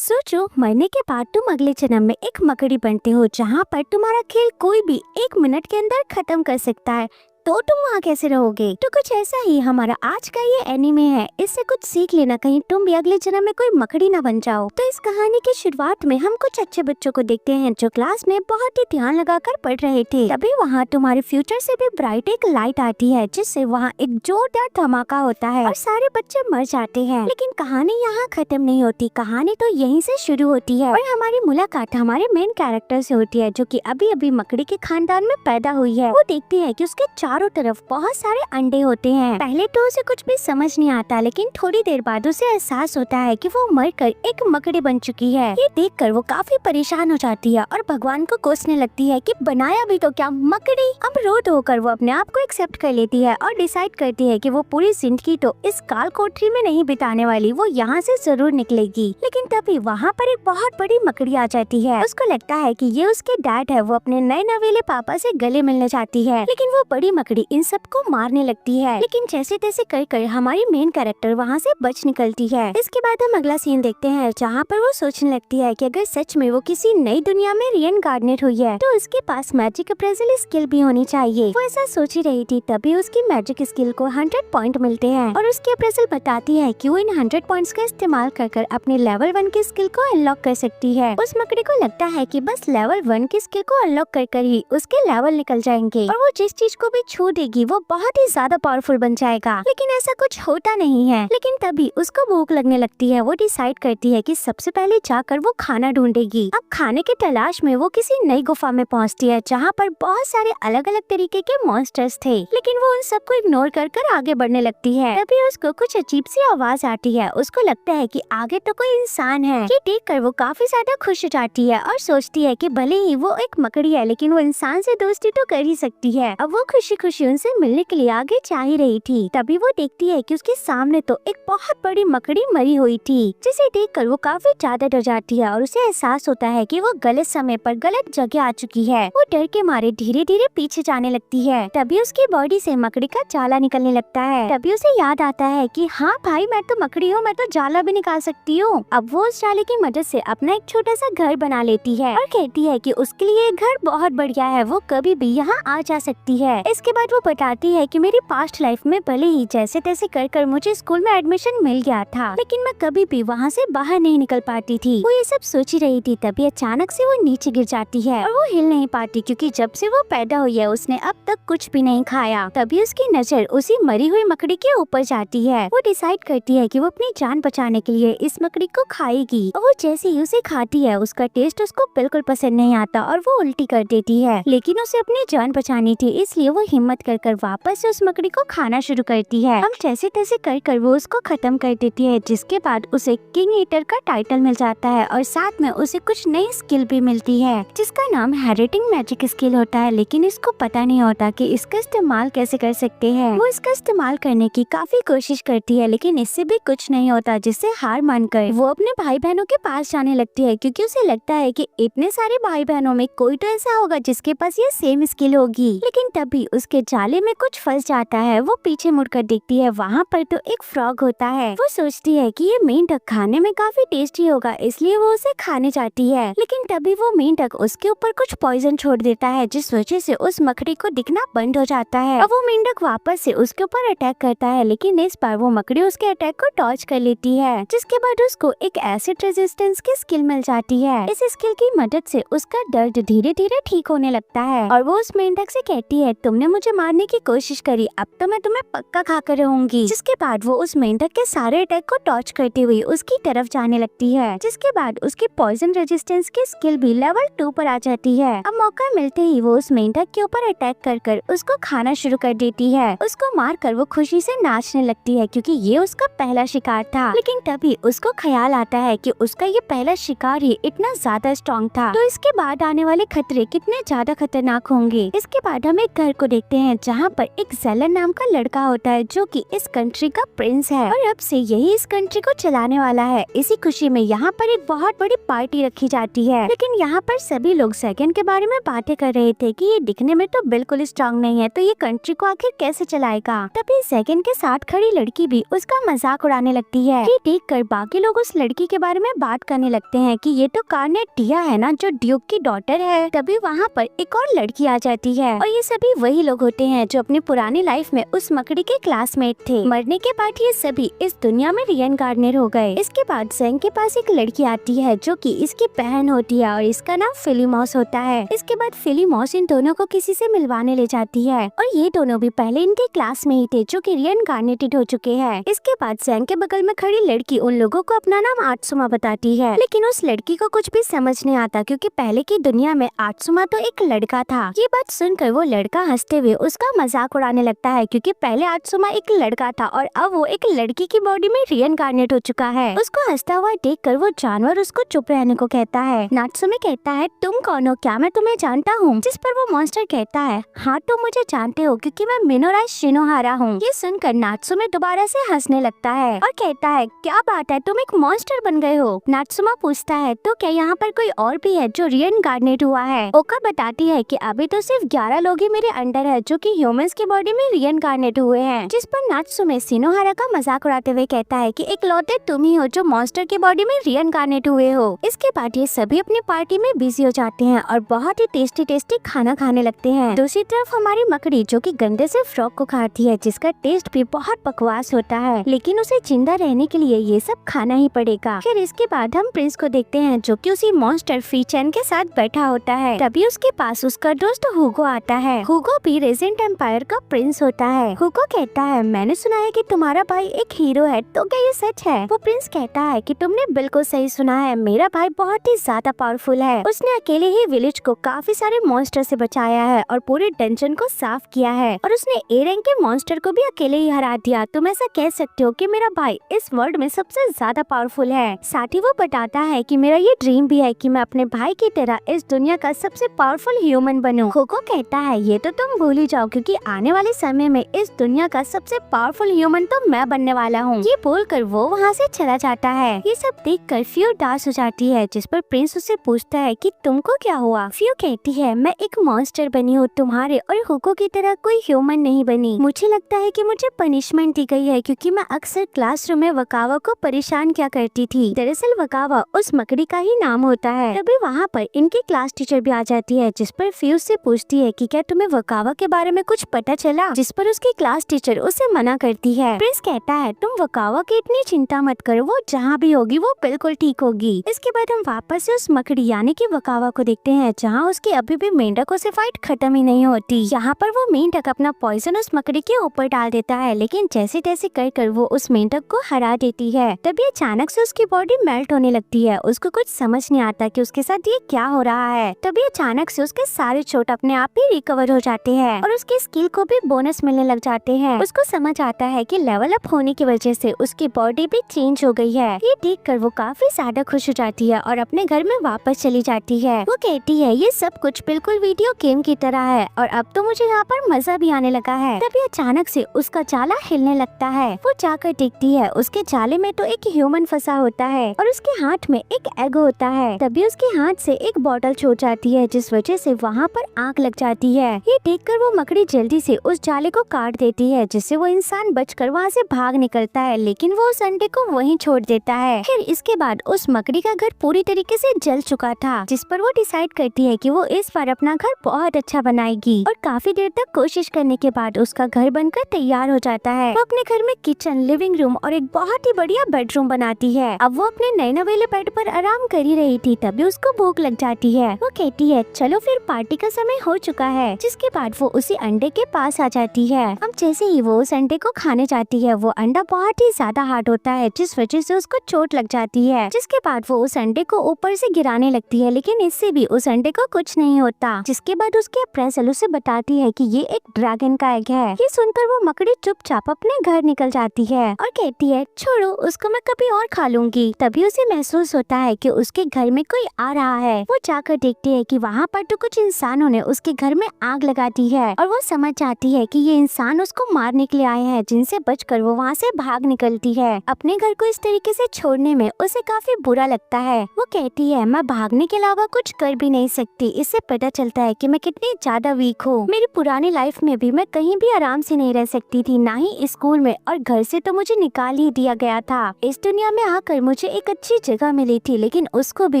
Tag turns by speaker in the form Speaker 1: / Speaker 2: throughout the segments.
Speaker 1: सोचो मरने के बाद तुम अगले जन्म में एक मकड़ी बनते हो जहाँ पर तुम्हारा खेल कोई भी 1 मिनट के अंदर खत्म कर सकता है। तो तुम वहाँ कैसे रहोगे? तो कुछ ऐसा ही हमारा आज का ये एनीमे है। इससे कुछ सीख लेना, कहीं तुम भी अगले जन्म में कोई मकड़ी ना बन जाओ। तो इस कहानी की शुरुआत में हम कुछ अच्छे बच्चों को देखते हैं जो क्लास में बहुत ही ध्यान लगाकर पढ़ रहे थे। तभी वहाँ तुम्हारे फ्यूचर से भी ब्राइट एक लाइट आती है जिससे वहाँ एक जोरदार धमाका होता है और सारे बच्चे मर जाते हैं। लेकिन कहानी यहाँ खत्म नहीं होती, कहानी तो यहीं से शुरू होती है और हमारी मुलाकात हमारे मेन कैरेक्टर से होती है जो कि अभी अभी मकड़ी के खानदान में पैदा हुई है। वो देखती है कि उसके चारों तरफ बहुत सारे अंडे होते हैं। पहले तो उसे कुछ भी समझ नहीं आता, लेकिन थोड़ी देर बाद उसे एहसास होता है कि वो मरकर एक मकड़ी बन चुकी है। ये देखकर वो काफी परेशान हो जाती है और भगवान को कोसने लगती है कि बनाया भी तो क्या मकड़ी। अब रो धोकर वो अपने आप को एक्सेप्ट कर लेती है और डिसाइड करती है कि वो पूरी जिंदगी तो इस काल कोठरी में नहीं बिताने वाली, वो यहाँ से जरूर निकलेगी। लेकिन तभी वहाँ पर एक बहुत बड़ी मकड़ी आ जाती है। उसको लगता है कि ये उसके डैड है। वो अपने नए नवेले पापा से गले मिलने जाती है, लेकिन वो बड़ी मकड़ी इन सबको मारने लगती है। लेकिन जैसे तैसे कर हमारी मेन कैरेक्टर वहाँ से बच निकलती है। इसके बाद हम अगला सीन देखते हैं जहाँ पर वो सोचने लगती है कि अगर सच में वो किसी नई दुनिया में रीइंकार्नेट हुई है तो उसके पास मैजिक अप्रेजल स्किल भी होनी चाहिए। वो ऐसा सोच ही रही थी, तभी उसकी मैजिक स्किल को 100 पॉइंट मिलते हैं और उसकी अप्रेजल बताती है कि वो इन 100 पॉइंट्स का इस्तेमाल कर अपने लेवल 1 की स्किल को अनलॉक कर सकती है। उस मकड़ी को लगता है कि बस लेवल 1 की स्किल को अनलॉक कर ही उसके लेवल निकल जाएंगे और वो जिस चीज को भी छू देगी वो बहुत ही ज्यादा पावरफुल बन जाएगा। लेकिन ऐसा कुछ होता नहीं है। लेकिन तभी उसको भूख लगने लगती है। वो डिसाइड करती है कि सबसे पहले जाकर वो खाना ढूंढेगी। अब खाने की तलाश में वो किसी नई गुफा में पहुंचती है जहाँ पर बहुत सारे अलग अलग तरीके के मॉन्स्टर्स थे। लेकिन वो उन सबको इग्नोर कर आगे बढ़ने लगती है। तभी उसको कुछ अजीब सी आवाज आती है। उसको लगता है कि आगे तो कोई इंसान है। ये देखकर वो काफी ज्यादा खुश हो जाती है और सोचती है कि भले ही वो एक मकड़ी है लेकिन वो इंसान से दोस्ती तो कर ही सकती है। अब वो खुशी खुशी उनसे मिलने के लिए आगे जा ही रही थी। तभी वो देखती है कि उसके सामने तो एक बहुत बड़ी मकड़ी मरी हुई थी, जिसे देखकर वो काफी ज्यादा डर जाती है और उसे एहसास होता है कि वो गलत समय पर गलत जगह आ चुकी है। वो डर के मारे धीरे धीरे पीछे जाने लगती है। तभी उसकी बॉडी से मकड़ी का जाला निकलने लगता है। तभी उसे याद आता है कि हाँ भाई, मैं तो मकड़ी हूँ, मैं तो जाला भी निकाल सकती हूँ। अब वो उस जाले की मदद से अपना एक छोटा सा घर बना लेती है और कहती है कि उसके लिए ये घर बहुत बढ़िया है, वो कभी भी यहाँ आ जा सकती है। इसके बाद वो बताती है कि मेरी पास्ट लाइफ में भले ही जैसे तैसे कर मुझे स्कूल में एडमिशन मिल गया था, लेकिन मैं कभी भी वहाँ से बाहर नहीं निकल पाती थी। वो ये सब सोच ही रही थी, तभी अचानक से वो नीचे गिर जाती है और वो हिल नहीं पाती क्योंकि जब से वो पैदा हुई है उसने अब तक कुछ भी नहीं खाया। तभी उसकी नजर उसी मरी हुई मकड़ी के ऊपर जाती है। वो डिसाइड करती है कि वो अपनी जान बचाने के लिए इस मकड़ी को खाएगी और वो जैसे ही उसे खाती है उसका टेस्ट उसको बिल्कुल पसंद नहीं आता और वो उल्टी कर देती है। लेकिन उसे अपनी जान बचानी थी, इसलिए वो हिम्मत कर वापस से उस मकड़ी को खाना शुरू करती है। हम जैसे तैसे कर वो उसको खत्म कर देती है, जिसके बाद उसे किंग ईटर का टाइटल मिल जाता है और साथ में उसे कुछ नई स्किल भी मिलती है जिसका नाम हेरिटिंग मैजिक स्किल होता है। लेकिन इसको पता नहीं होता कि इसका इस्तेमाल कैसे कर सकते हैं। वो इसका इस्तेमाल करने की काफी कोशिश करती है लेकिन इससे भी कुछ नहीं होता, जिससे हार मानकर वो अपने भाई बहनों के पास जाने लगती है क्योंकि उसे लगता है कि इतने सारे भाई बहनों में कोई तो ऐसा होगा जिसके पास ये सेम स्किल होगी। लेकिन तभी उसके जाले में कुछ फंस जाता है। वो पीछे मुड़कर देखती है, वहाँ पर तो एक फ्रॉग होता है। वो सोचती है कि ये मेंढक खाने में काफी टेस्टी होगा, इसलिए वो उसे खाने जाती है। लेकिन तभी वो मेंढक उसके ऊपर कुछ पॉइजन छोड़ देता है, जिस वजह से उस मकड़ी को दिखना बंद हो जाता है। अब वो मेंढक वापस से उसके ऊपर अटैक करता है, लेकिन इस बार वो मकड़ी उसके अटैक को डॉज कर लेती है, जिसके बाद उसको एक एसिड रेजिस्टेंस की स्किल मिल जाती है। इस स्किल की मदद से उसका दर्द धीरे धीरे ठीक होने लगता है और वो उस मेंढक से कहती है, तुमने मुझे मारने की कोशिश करी, अब तो मैं तुम्हें पक्का खाकर रहूंगी। जिसके बाद वो उस मेंढक के सारे अटैक को डॉज करते हुए उसकी तरफ जाने लगती है, जिसके बाद उसकी पॉइजन रेजिस्टेंस की स्किल भी लेवल 2 पर आ जाती है। अब मौका मिलते ही वो उस मेंढक के ऊपर अटैक कर उसको खाना शुरू कर देती है। उसको मारकर वो खुशी से नाचने लगती है क्योंकि ये उसका पहला शिकार था। लेकिन तभी उसको ख्याल आता है कि उसका ये पहला शिकार ही इतना ज्यादा स्ट्रॉन्ग था, तो इसके बाद आने वाले खतरे कितने ज्यादा खतरनाक होंगे। इसके बाद हम एक घर को देखते देखते हैं जहाँ पर एक ज़ेलन नाम का लड़का होता है जो कि इस कंट्री का प्रिंस है और अब से यही इस कंट्री को चलाने वाला है। इसी खुशी में यहाँ पर एक बहुत बड़ी पार्टी रखी जाती है, लेकिन यहाँ पर सभी लोग सेकंड के बारे में बातें कर रहे थे कि ये दिखने में तो बिल्कुल स्ट्रांग नहीं है, तो ये कंट्री को आखिर कैसे चलाएगा। तभी सेकंड के साथ खड़ी लड़की भी उसका मजाक उड़ाने लगती है। ये देख कर बाकी लोग उस लड़की के बारे में बात करने लगते हैं कि ये तो कार्नेट टिया है ना, जो ड्यूक की डॉटर है। तभी वहाँ पर एक और लड़की आ जाती है और ये सभी वही लोग होते हैं जो अपनी पुरानी लाइफ में उस मकड़ी के क्लासमेट थे। मरने के बाद ये सभी इस दुनिया में रीइंकार्नेट हो गए। इसके बाद ज़ेंग के पास एक लड़की आती है जो कि इसकी बहन होती है और इसका नाम फिलीमॉस होता है। इसके बाद फिलीमॉस इन दोनों को किसी से मिलवाने ले जाती है और ये दोनों भी पहले इनके क्लास में ही थे जो कि रीइंकार्नेटेड हो चुके हैं। इसके बाद ज़ेंग के बगल में खड़ी लड़की उन लोगों को अपना नाम आत्सुमा बताती है, लेकिन उस लड़की को कुछ भी समझ नहीं आता क्योंकि पहले की दुनिया में आत्सुमा तो एक लड़का था। ये बात सुनकर वो लड़का हंसते हुए उसका मजाक उड़ाने लगता है क्योंकि पहले आत्सुमा एक लड़का था और अब वो एक लड़की की बॉडी में रीइंकार्नेट हो चुका है। उसको हंसता हुआ देखकर वो जानवर उसको चुप रहने को कहता है। नात्सुमे कहता है, तुम कौन हो, क्या मैं तुम्हें जानता हूँ? जिस पर वो मॉन्स्टर कहता है, हाँ तुम मुझे जानते हो क्योंकि मैं मिनोरा शिनोहारा हूँ। ये सुनकर नात्सुमे दोबारा से हंसने लगता है और कहता है, क्या बात है, तुम एक मॉन्स्टर बन गए हो? नात्सुमा पूछता है, तो क्या यहाँ पर कोई और भी है जो रीइंकार्नेट हुआ है? ओका बताती है कि अभी तो सिर्फ 11 लोग ही मेरे अंडर है जो कि ह्यूमंस की बॉडी में रीइंकार्नेट हुए हैं। जिस पर नात्सुमे शिनोहारा का मजाक उड़ाते हुए कहता है कि इकलौते तुम ही हो जो मॉन्स्टर की बॉडी में रीइंकार्नेट हुए हो। इसके बाद ये सभी अपनी पार्टी में बिजी हो जाते हैं और बहुत ही टेस्टी खाना खाने लगते हैं। दूसरी तरफ हमारी मकड़ी जो कि गंदे से फ्रॉग को खाती है, जिसका टेस्ट भी बहुत बकवास होता है, लेकिन उसे जिंदा रहने के लिए ये सब खाना ही पड़ेगा। फिर इसके बाद हम प्रिंस को देखते हैं जो कि उसी मॉन्स्टर फीचेन के साथ बैठा होता है। तभी उसके पास उसका दोस्त हुगो आता है। हुगो भी रेजेंट एम्पायर का प्रिंस होता है। हुगो कहता है, मैंने सुना है कि तुम्हारा भाई एक हीरो है, तो क्या ये सच है? वो प्रिंस कहता है कि तुमने बिल्कुल सही सुना है, मेरा भाई बहुत ही ज्यादा पावरफुल है। उसने अकेले ही विलेज को काफी सारे मॉन्स्टर से बचाया है और पूरे डंजन को साफ किया है और उसने ए रैंक के मॉन्स्टर को भी अकेले ही हरा दिया। तुम ऐसा कह सकते हो कि मेरा भाई इस वर्ल्ड में सबसे ज्यादा पावरफुल है। साथ ही वो बताता है कि मेरा ये ड्रीम भी है कि मैं अपने भाई की तरह इस दुनिया का सबसे पावरफुल ह्यूमन बनूं। हुगो कहता है, ये तो तुम भूल ही जाओ क्योंकि आने वाले समय में इस दुनिया का सबसे पावरफुल ह्यूमन तो मैं बनने वाला हूँ। ये बोलकर वो वहाँ से चला जाता है। ये सब देखकर फियो उदास हो जाती है, जिस पर प्रिंस उससे पूछता है कि तुमको क्या हुआ? फियो कहती है, मैं एक मॉन्स्टर बनी हूँ, तुम्हारे और हुगो की तरह कोई ह्यूमन नहीं बनी। मुझे लगता है कि मुझे पनिशमेंट दी गई है क्योंकि मैं अक्सर क्लासरूम में वकावा को परेशान क्या करती थी। दरअसल वकावा उस मकड़ी का ही नाम होता है। तभी वहाँ पर इनकी क्लास टीचर भी आ जाती है, जिस पर फियो से पूछती है कि क्या तुम्हें वकावा के बारे में कुछ पता चला? जिस पर उसकी क्लास टीचर उसे मना करती है। प्रिंस कहता है, तुम वकावा की इतनी चिंता मत करो, वो जहाँ भी होगी वो बिल्कुल ठीक होगी। इसके बाद हम वापस से उस मकड़ी यानी कि वकावा को देखते हैं, जहाँ उसकी अभी भी मेंढकों से फाइट खत्म ही नहीं होती। यहाँ पर वो मेंढक अपना पॉइजन उस मकड़ी के ऊपर डाल देता है, लेकिन जैसे तैसे कर वो उस मेंढक को हरा देती है। तभी अचानक से उसकी बॉडी मेल्ट होने लगती है। उसको कुछ समझ नहीं आता कि उसके साथ ये क्या हो रहा है। तभी अचानक से उसके सारे चोट अपने आप ही रिकवर हो जाते हैं और उसकी स्किल को भी बोनस मिलने लग जाते हैं। उसको समझ आता है कि लेवल अप होने की वजह से उसकी बॉडी भी चेंज हो गई है। ये देखकर वो काफी ज्यादा खुश हो जाती है और अपने घर में वापस चली जाती है। वो कहती है, ये सब कुछ बिल्कुल वीडियो गेम की तरह है और अब तो मुझे यहाँ पर मजा भी आने लगा है। तभी अचानक से उसका जाला हिलने लगता है। वो जाकर देखती है, उसके जाले में तो एक ह्यूमन फंसा होता है और उसके हाथ में एक एग होता है। तभी उसके हाथ से एक बॉटल छूट जाती है, जिस वजह से वहाँ पर आग लग जाती है। ये देखकर वो मकड़ी जल्दी से उस जाले को काट देती है, जिससे वो इंसान बचकर वहाँ से भाग निकलता है, लेकिन वो उस अंडे को वहीं छोड़ देता है। फिर इसके बाद उस मकड़ी का घर पूरी तरीके से जल चुका था, जिस पर वो डिसाइड करती है कि वो इस बार अपना घर बहुत अच्छा बनाएगी और काफी देर तक कोशिश करने के बाद उसका घर बनकर तैयार हो जाता है। वो अपने घर में किचन, लिविंग रूम और एक बहुत ही बढ़िया बेडरूम बनाती है। अब वो अपने नए नवेले बेड पर आराम कर ही रही थी, तभी उसको भूख लग जाती है। वो कहती है, चलो फिर पार्टी का समय हो चुका है। जिसके बाद वो उसी अंडे के पास आ जाती है। अब जैसे ही वो उस अंडे को खाने जाती है, वो अंडा बहुत ही ज्यादा हार्ड होता है, जिस वजह से उसको चोट लग जाती है। जिसके बाद वो उस अंडे को ऊपर से गिराने लगती है, लेकिन इससे भी उस अंडे को कुछ नहीं होता। जिसके बाद उसके अप्रेसल उसे बताती है कि ये एक ड्रैगन का एग है। ये सुनकर वो मकड़ी चुपचाप अपने घर निकल जाती है और कहती है, छोड़ो उसको, मैं कभी और खा लूंगी। तभी उसे महसूस होता है कि उसके घर में कोई आ रहा है। वो जाकर देखती है कि वहाँ पर तो कुछ इंसानों ने उसके घर में आग लगा दी है और वो समझ जाती है कि ये इंसान उसको मारने के लिए आए हैं, जिनसे बचकर वो वहाँ से भाग निकलती है। अपने घर को इस तरीके से छोड़ने में उसे काफी बुरा लगता है। वो कहती है मैं भागने के अलावा कुछ कर भी नहीं सकती। इससे पता चलता है कि मैं कितनी ज्यादा वीक हूँ। मेरी पुरानी लाइफ में भी मैं कहीं भी आराम से नहीं रह सकती थी, ना ही स्कूल में, और घर से तो मुझे निकाल ही दिया गया था। इस दुनिया में आकर मुझे एक अच्छी जगह मिली थी, लेकिन उसको भी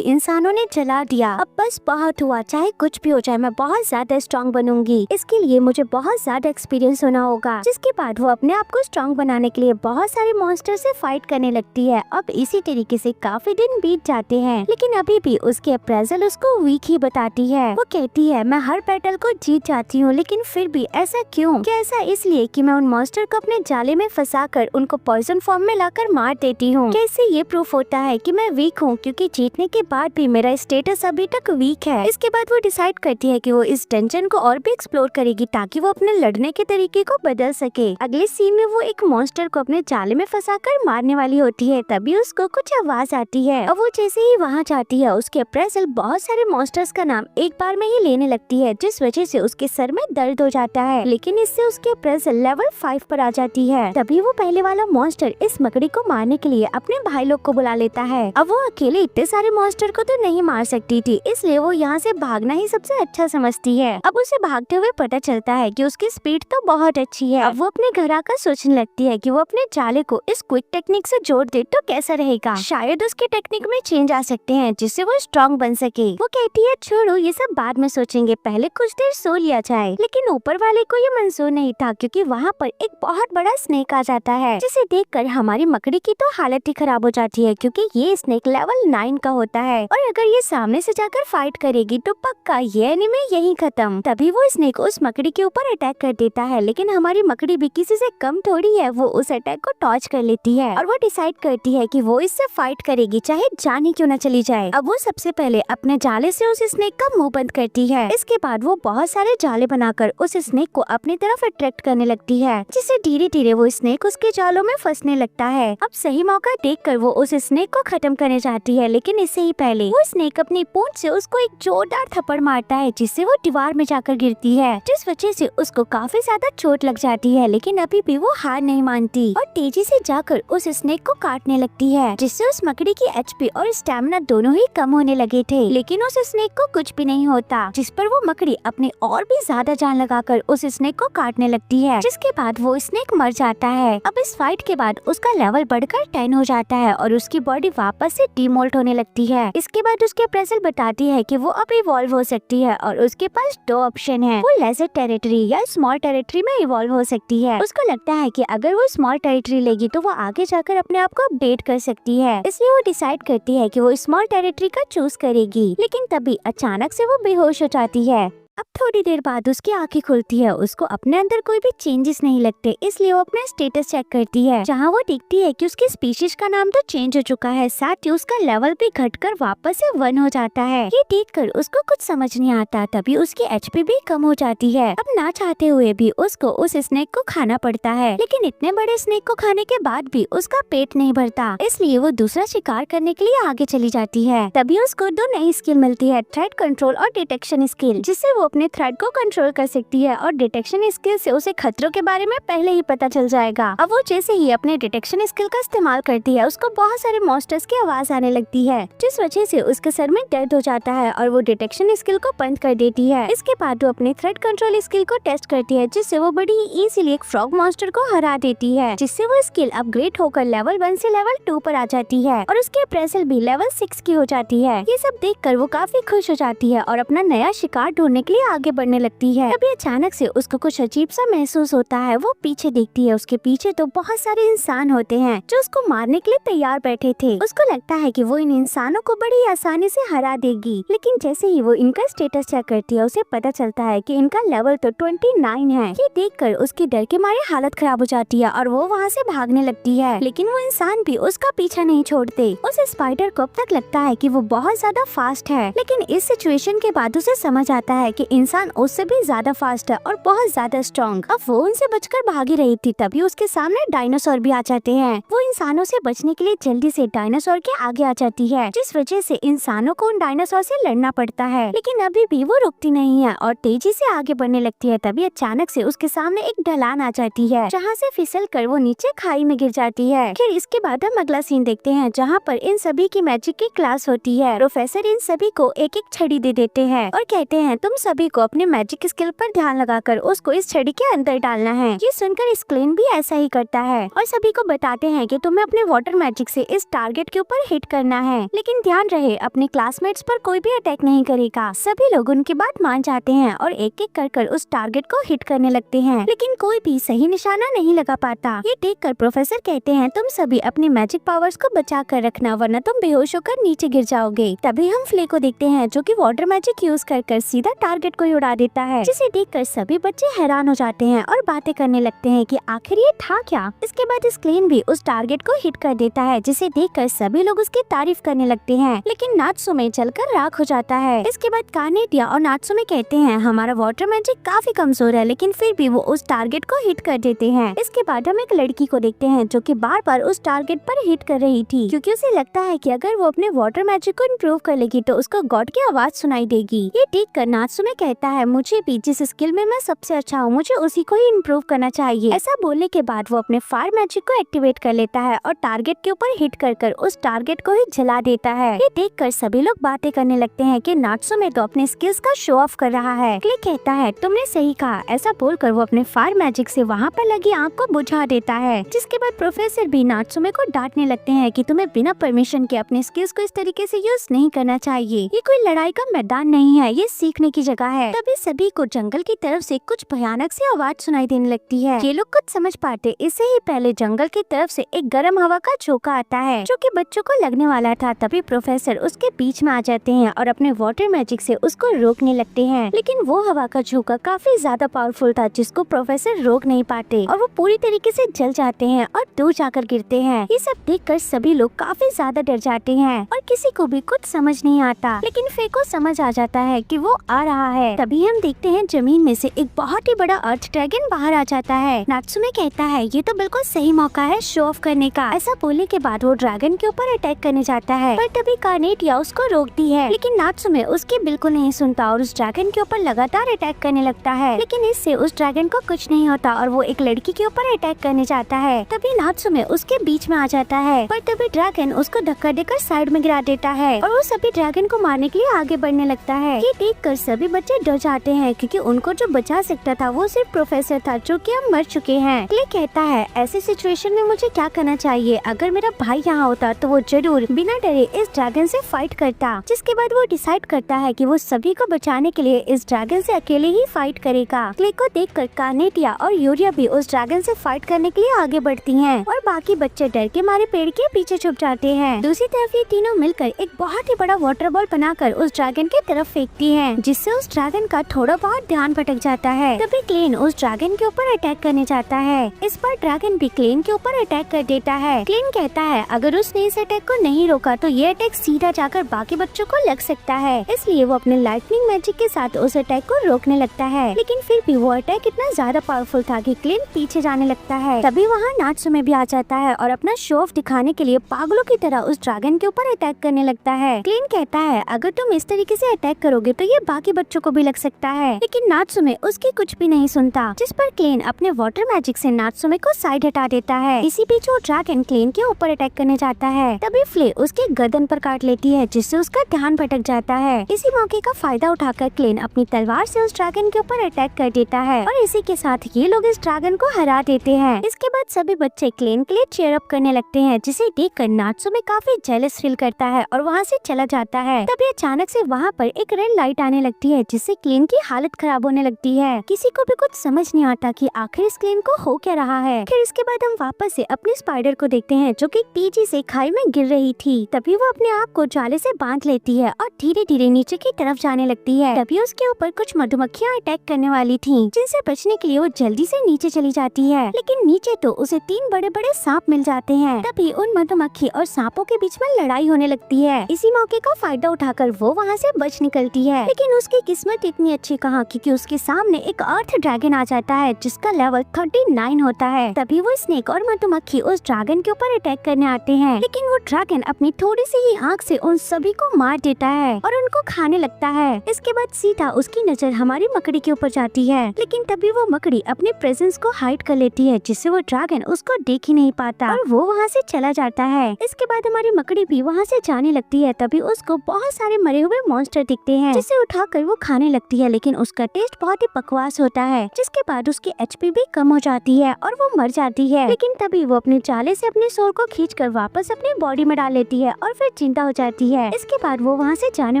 Speaker 1: इंसानों ने जला दिया। अब बस बहुत हुआ, चाहे कुछ भी हो जाए, मैं बहुत ज्यादा स्ट्रॉन्ग बनूंगी। इसके लिए मुझे बहुत ज्यादा एक्सपीरियंस होना होगा। जिसके बाद वो अपने आप को स्ट्रॉन्ग बनाने के लिए बहुत सारे मॉन्स्टर से फाइट करने लगती है। अब इसी तरीके से काफी दिन बीत जाते हैं, लेकिन अभी भी उसके अप्रेजल उसको वीक ही बताती है। वो कहती है मैं हर बैटल को जीत जाती हूँ, लेकिन फिर भी ऐसा क्यों? क्या ऐसा इसलिए कि मैं उन मॉन्स्टर को अपने जाले में फंसाकर उनको पॉइजन फॉर्म में लाकर मार देती हूँ? कैसे ये प्रूफ होता है कि मैं वीक हूँ, क्योंकि जीतने के बाद भी मेरा स्टेटस अभी तक वीक है। इसके बाद वो डिसाइड करती है कि वो इस डंजन को और भी एक्सप्लोर करेगी ताकि वो अपने लड़ने के तरीके को बदल सके। अगले सीन में वो एक मॉन्स्टर को अपने जाले में फंसाकर मारने वाली होती है, तभी उसको कुछ आवाज आती है और वो जैसे ही वहाँ जाती है, उसके अप्रेजल बहुत सारे मॉन्स्टर्स का नाम एक बार में ही लेने लगती है, जिस वजह से उसके सर में दर्द हो जाता है। लेकिन इससे उसके अप्रेजल लेवल 5 पर आ जाती है। तभी वो पहले वाला मॉन्स्टर इस मकड़ी को मारने के लिए अपने भाई लोग को बुला लेता है। अब वो अकेले इतने सारे मॉन्स्टर को तो नहीं मार सकती थी, इसलिए वो यहाँ से भागना ही सबसे अच्छा समझती है। अब उसे भागते हुए पता चलता है कि उसकी स्पीड तो बहुत अच्छी है। अब वो अपने घर आकर सोचने लगती है कि वो अपने जाले को इस क्विक टेक्निक से जोड़ दे तो कैसा रहेगा। शायद उसके टेक्निक में चेंज आ सकते हैं, जिससे वो स्ट्रॉन्ग बन सके। वो कहती है छोड़ो ये सब बाद में सोचेंगे, पहले कुछ देर सो लिया जाए। लेकिन ऊपर वाले को ये मंजूर नहीं था, क्योंकि वहाँ पर एक बहुत बड़ा स्नेक आ जाता है, जिसे देखकर हमारी मकड़ी की तो हालत ही खराब हो जाती है, क्योंकि ये स्नेक लेवल 9 का होता है और अगर ये सामने से जाकर फाइट करेगी तो पक्का ये एनीमे यहीं खत्म। तभी वो स्नेक उस मकड़ी के ऊपर अटैक कर देता है, लेकिन हमारी मकड़ी भी किसी से कम थोड़ी है। वो उस अटैक को टॉच कर लेती है और वो डिसाइड करती है कि वो इससे फाइट करेगी, चाहे जान ही क्यों न चली जाए। अब वो सबसे पहले अपने जाले से उस स्नेक का मुंह बंद करती है। इसके बाद वो बहुत सारे जाले बनाकर उस स्नेक को अपनी तरफ अट्रैक्ट करने लगती है, जिससे धीरे धीरे वो स्नेक उसके जालों में फंसने लगता है। अब सही मौका देखकर वो उस स्नेक को खत्म करने जाती है, लेकिन इससे ही पहले वो स्नेक अपनी पूंछ से उसको एक जोरदार थप्पड़ मारता है, जिससे वो दीवार में जाकर गिरती है, जिस वजह से उसको काफी ज्यादा चोट लग जाती है। लेकिन अभी भी वो हार नहीं मानती और तेजी से जाकर उस स्नेक को काटने लगती है, जिससे उस मकड़ी की एचपी और स्टैमिना दोनों ही कम होने लगे थे। लेकिन उस स्नेक को कुछ भी नहीं होता, जिस पर वो मकड़ी अपने और भी ज्यादा जान लगाकर उस स्नेक को काटने लगती है, जिसके बाद वो स्नेक मर जाता है। अब इस फाइट के बाद उसका लेवल बढ़कर 10 हो जाता है और उसकी बॉडी वापस से डीमोल्ट होने लगती है। इसके बाद उसके अप्रेजल बताती है कि वो अब इवॉल्व हो सकती है और उसके पास 2 ऑप्शन है, वो लेजर टेरिटरी या स्मॉल टेरिटरी में इवॉल्व हो सकती है। उसको लगता है कि अगर वो स्मॉल टेरिटरी लेगी तो वो आगे जाकर अपने आप को अपडेट कर सकती है, इसलिए वो डिसाइड करती है कि वो स्मॉल टेरिटरी का चूज करेगी। लेकिन तभी अचानक से वो बेहोश हो जाती है। अब थोड़ी देर बाद उसकी आंखें खुलती है, उसको अपने अंदर कोई भी चेंजेस नहीं लगते, इसलिए वो अपना स्टेटस चेक करती है, जहाँ वो देखती है कि उसकी स्पीशीज का नाम तो चेंज हो चुका है, साथ ही उसका लेवल भी घटकर वापस से 1 हो जाता है। ये देखकर उसको कुछ समझ नहीं आता, तभी उसकी एचपी भी कम हो जाती है। अब ना चाहते हुए भी उसको उस स्नेक को खाना पड़ता है, लेकिन इतने बड़े स्नेक को खाने के बाद भी उसका पेट नहीं भरता, इसलिए वो दूसरा शिकार करने के लिए आगे चली जाती है। तभी उसको 2 नई स्किल मिलती है, थ्रेट कंट्रोल और डिटेक्शन स्किल, जिससे वो अपने थ्रेट को कंट्रोल कर सकती है और डिटेक्शन स्किल से उसे खतरों के बारे में पहले ही पता चल जाएगा। अब वो जैसे ही अपने डिटेक्शन स्किल का इस्तेमाल करती है, उसको बहुत सारे मॉन्स्टर्स की आवाज आने लगती है, जिस वजह से उसके सर में दर्द हो जाता है और वो डिटेक्शन स्किल को बंद कर देती है। इसके बाद वो अपने थ्रेट कंट्रोल स्किल को टेस्ट करती है, जिससे वो बड़ी इजीली एक फ्रॉग मॉन्स्टर को हरा देती है, जिससे वो स्किल अपग्रेड होकर लेवल 1 से लेवल 2 पर आ जाती है और उसके अप्रेजल भी लेवल 6 की हो जाती है। ये सब देखकर वो काफी खुश हो जाती है और अपना नया शिकार ढूंढने के लिए आगे बढ़ने लगती है। तभी अचानक से उसको कुछ अजीब सा महसूस होता है। वो पीछे देखती है, उसके पीछे तो बहुत सारे इंसान होते हैं जो उसको मारने के लिए तैयार बैठे थे। उसको लगता है कि वो इन इंसानों को बड़ी आसानी से हरा देगी, लेकिन जैसे ही वो इनका स्टेटस चेक करती है, उसे पता चलता है कि इनका लेवल तो 29 है। ये देखकर उसकी डर के मारे हालत खराब हो जाती है और वो वहाँ से भागने लगती है, लेकिन वो इंसान भी उसका पीछा नहीं छोड़ते। उस स्पाइडर को अब तक लगता है कि वो बहुत ज्यादा फास्ट है, लेकिन इस सिचुएशन के बाद उसे समझ आता है कि इंसान उससे भी ज्यादा फास्ट है और बहुत ज्यादा स्ट्रॉन्ग। अब वो उनसे बचकर भागी रही थी, तभी उसके सामने डायनासोर भी आ जाते हैं। वो इंसानों से बचने के लिए जल्दी से डायनासोर के आगे आ जाती है, जिस वजह से इंसानों को उन डायनासोर से लड़ना पड़ता है। लेकिन अभी भी वो रुकती नहीं है और तेजी से आगे बढ़ने लगती है। तभी अचानक से उसके सामने एक ढलान आ जाती है, जहाँ से फिसल कर वो नीचे खाई में गिर जाती है। फिर इसके बाद हम अगला सीन देखते हैं, जहाँ पर इन सभी की मैजिक की क्लास होती है। प्रोफेसर इन सभी को एक एक छड़ी दे देते हैं और कहते हैं तुम सभी को अपने मैजिक स्किल पर ध्यान लगाकर उसको इस छड़ी के अंदर डालना है। ये सुनकर स्क्लेन भी ऐसा ही करता है और सभी को बताते हैं कि तुम्हें अपने वाटर मैजिक से इस टारगेट के ऊपर हिट करना है, लेकिन ध्यान रहे अपने क्लासमेट्स पर कोई भी अटैक नहीं करेगा। सभी लोग उनकी बात मान जाते हैं और एक एक कर उस टारगेट को हिट करने लगते हैं, लेकिन कोई भी सही निशाना नहीं लगा पाता। ये देखकर प्रोफेसर कहते हैं तुम सभी अपने मैजिक पावर्स को बचा कर रखना, वरना तुम बेहोश होकर नीचे गिर जाओगे। तभी हम फ्ले को देखते हैं, जो कि वाटर मैजिक यूज कर सीधा टारगेट को ही उड़ा देता है, जिसे देखकर सभी बच्चे हैरान हो जाते हैं और बातें करने लगते हैं कि आखिर ये था क्या। इसके बाद स्क्लेन भी उस टारगेट को हिट कर देता है, जिसे देखकर सभी लोग उसकी तारीफ करने लगते हैं, लेकिन नात्सुमे जलकर राख हो जाता है। इसके बाद कानेटिया और नात्सुमे कहते हैं हमारा वाटर मैजिक काफी कमजोर है, लेकिन फिर भी वो उस टारगेट को हिट कर देते हैं। इसके बाद हम एक लड़की को देखते हैं, जो कि बार बार उस टारगेट पर हिट कर रही थी, क्योंकि उसे लगता है कि अगर वो अपने वाटर मैजिक को इम्प्रूव कर लेगी तो उसको गॉड की आवाज सुनाई देगी। ये देखकर नात्सुमे कहता है मुझे भी जिस स्किल में मैं सबसे अच्छा हूँ, मुझे उसी को ही इम्प्रूव करना चाहिए। ऐसा बोलने के बाद वो अपने फायर मैजिक को एक्टिवेट कर लेता है और टारगेट के ऊपर हिट कर उस टारगेट को ही जला देता है। ये देखकर सभी लोग बातें करने लगते हैं कि नात्सुमे तो अपने स्किल्स का शो ऑफ कर रहा है। क्ले कहता है तुमने सही कहा। ऐसा बोलकर वो अपने फायर मैजिक से वहाँ पर लगी आग को बुझा देता है, जिसके बाद प्रोफेसर भी नात्सुमे को डांटने लगते हैं कि तुम्हें बिना परमिशन के अपने स्किल्स को इस तरीके से यूज नहीं करना चाहिए। ये कोई लड़ाई का मैदान नहीं है, ये सीखने की जगह है। तभी सभी को जंगल की तरफ से कुछ भयानक सी आवाज सुनाई देने लगती है। ये लोग कुछ समझ पाते इससे ही पहले जंगल की तरफ से एक गर्म हवा का झोंका आता है, जो कि बच्चों को लगने वाला था। तभी प्रोफेसर उसके बीच में आ जाते हैं और अपने वाटर मैजिक से उसको रोकने लगते हैं, लेकिन वो हवा का झोंका काफी ज्यादा पावरफुल था, जिसको प्रोफेसर रोक नहीं पाते और वो पूरी तरीके से जल जाते हैं और दूर जाकर गिरते हैं। ये सब देखकर सभी लोग काफी ज्यादा डर जाते हैं और किसी को भी कुछ समझ नहीं आता, लेकिन फे को समझ आ जाता है कि वो आ रहा है। तभी हम देखते हैं जमीन में से एक बहुत ही बड़ा अर्थ ड्रैगन बाहर आ जाता है। नात्सुमे कहता है ये तो बिल्कुल सही मौका है शो ऑफ करने का। ऐसा बोलने के बाद वो ड्रैगन के ऊपर अटैक करने जाता है, पर तभी कानेटिया उसको रोकती है, लेकिन नात्सुमे उसकी बिल्कुल नहीं सुनता और उस ड्रैगन के ऊपर लगातार अटैक करने लगता है। लेकिन इससे उस ड्रैगन को कुछ नहीं होता और वो एक लड़की के ऊपर अटैक करने जाता है। तभी नात्सुमे उसके बीच में आ जाता है, पर तभी ड्रैगन उसको धक्का देकर साइड में गिरा देता है और वो सभी ड्रैगन को मारने के लिए आगे बढ़ने लगता है। ये देखकर सभी बच्चे डर जाते हैं, क्योंकि उनको जो बचा सकता था वो सिर्फ प्रोफेसर था, जो कि अब मर चुके हैं। क्ले कहता है ऐसी सिचुएशन में मुझे क्या करना चाहिए। अगर मेरा भाई यहाँ होता तो वो जरूर बिना डरे इस ड्रैगन से फाइट करता। जिसके बाद वो डिसाइड करता है कि वो सभी को बचाने के लिए इस ड्रैगन से अकेले ही फाइट करेगा। क्ले को देखकर कानेटिया और यूरिया भी उस ड्रैगन से फाइट करने के लिए आगे बढ़ती हैं और बाकी बच्चे डर के मारे पेड़ के पीछे छुप जाते हैं। दूसरी तरफ ये तीनों मिलकर एक बहुत ही बड़ा वाटर बॉल बनाकर उस ड्रैगन की तरफ फेंकती हैं, जिससे उस ड्रैगन का थोड़ा बहुत ध्यान भटक जाता है। तभी क्लेन उस ड्रैगन के ऊपर अटैक करने जाता है। इस पर ड्रैगन भी क्लेन के ऊपर अटैक कर देता है। क्लेन कहता है अगर उसने इस अटैक को नहीं रोका तो ये अटैक सीधा जाकर बाकी बच्चों को लग सकता है, इसलिए वो अपने लाइटनिंग मैजिक के साथ उस अटैक को रोकने लगता है। लेकिन फिर भी वो अटैक इतना ज्यादा पावरफुल था कि क्लेन पीछे जाने लगता है। तभी वहाँ नात्सुमे भी आ जाता है और अपना शो ऑफ दिखाने के लिए पागलों की तरह उस ड्रैगन के ऊपर अटैक करने लगता है। क्लेन कहता है अगर तुम इस तरीके से अटैक करोगे तो ये बाकी बच्चों को भी लग सकता है, लेकिन नात्सुमे उसकी कुछ भी नहीं सुनता, जिस पर क्लेन अपने वाटर मैजिक से नात्सुमे को साइड हटा देता है। इसी बीच वो ड्रैगन क्लेन के ऊपर अटैक करने जाता है। तभी फ्ले उसके गर्दन पर काट लेती है, जिससे उसका ध्यान भटक जाता है। इसी मौके का फायदा उठाकर क्लेन अपनी तलवार से उस ड्रैगन के ऊपर अटैक कर देता है और इसी के साथ ये लोग इस ड्रैगन को हरा देते हैं। इसके बाद सभी बच्चे क्लेन के लिए चीयर अप करने लगते हैं, जिसे देखकर नात्सुमे काफी जेलस फील करता है और वहाँ से चला जाता है। तभी अचानक से वहाँ पर एक रेड लाइट आने लगती है, जिससे क्लेन की हालत खराब होने लगती है। किसी को भी कुछ समझ नहीं आता कि आखिर इस क्लेन को हो क्या रहा है। फिर इसके बाद हम वापस से अपने स्पाइडर को देखते हैं, जो कि तेजी से खाई में गिर रही थी। तभी वो अपने आप को जाले से बांध लेती है और धीरे धीरे नीचे की तरफ जाने लगती है। तभी उसके ऊपर कुछ मधुमक्खियाँ अटैक करने वाली थी, जिनसे बचने के लिए वो जल्दी से नीचे चली जाती है। लेकिन नीचे तो उसे 3 बड़े बड़े सांप मिल जाते हैं। तभी उन मधुमक्खी और सांपों के बीच में लड़ाई होने लगती है। इसी मौके का फायदा उठाकर वो वहाँ से बच निकलती है, लेकिन उसकी किस्मत इतनी अच्छी कहाँ, क्योंकि उसके सामने एक अर्थ ड्रैगन आ जाता है जिसका लेवल 39 होता है। तभी वो स्नेक और मधुमक्खी उस ड्रैगन के ऊपर अटैक करने आते हैं, लेकिन वो ड्रैगन अपनी थोड़ी सी ही आँख से उन सभी को मार देता है और उनको खाने लगता है। इसके बाद सीधा उसकी नजर हमारी मकड़ी के ऊपर जाती है, लेकिन तभी वो मकड़ी अपने प्रेजेंस को हाइड कर लेती है, जिससे वो ड्रैगन उसको देख ही नहीं पाता और वो वहाँ से चला जाता है। इसके बाद हमारी मकड़ी भी वहाँ से जाने लगती है। तभी उसको बहुत सारे मरे हुए मॉन्स्टर दिखते हैं, जिसे उठाकर वो खाने लगती है, लेकिन उसका टेस्ट बहुत ही बकवास होता है। जिसके बाद उसकी एचपी भी कम हो जाती है और वो मर जाती है। लेकिन तभी वो अपने जाले से अपने सोल को खींचकर वापस अपनी बॉडी में डाल लेती है और फिर जिंदा हो जाती है। इसके बाद वो वहाँ से जाने